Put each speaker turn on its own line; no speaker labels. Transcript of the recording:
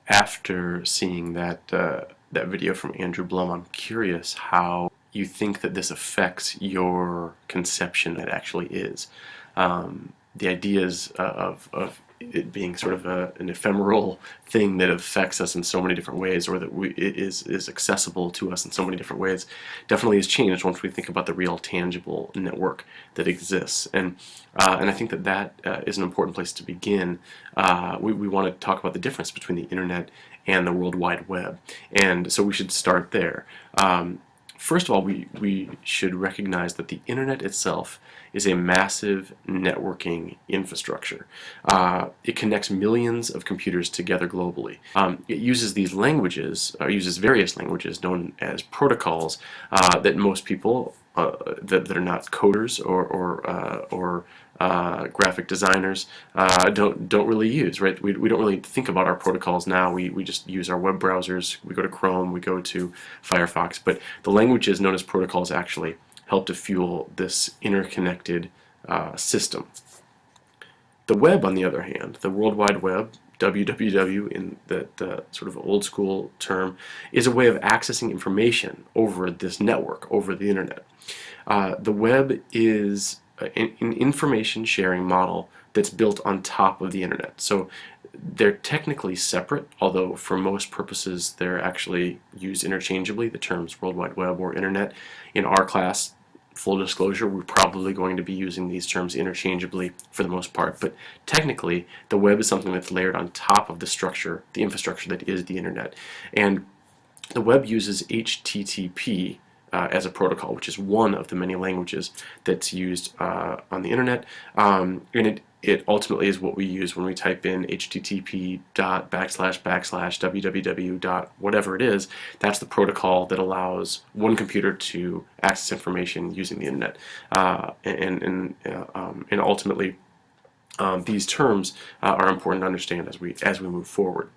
After seeing that video from Andrew Blum, I'm curious how you think that this affects your conception that actually is. The ideas of it being sort of an ephemeral thing that affects us in so many different ways, or that it is accessible to us in so many different ways, definitely has changed once we think about the real tangible network that exists. And I think that is an important place to begin. We want to talk about the difference between the internet and the World Wide Web, and so we should start there. First of all, we should recognize that the internet itself is a massive networking infrastructure. It connects millions of computers together globally. It uses these languages, or uses various languages known as protocols that most people that are not coders or graphic designers don't really use, right? We don't really think about our protocols now. We just use our web browsers. We go to Chrome, we go to Firefox, but the languages known as protocols actually help to fuel this interconnected system. The web, on the other hand, the World Wide Web, WWW in that sort of old school term, is a way of accessing information over this network, over the internet. The web is an information sharing model that's built on top of the internet. So they're technically separate, although for most purposes they're actually used interchangeably, the terms World Wide Web or internet. In our class, full disclosure, we're probably going to be using these terms interchangeably for the most part, but technically the web is something that's layered on top of the structure, the infrastructure that is the internet. And the web uses HTTP as a protocol, which is one of the many languages that's used on the internet. And it ultimately is what we use when we type in http www whatever it is. That's the protocol that allows one computer to access information using the internet. And ultimately, these terms are important to understand as we move forward.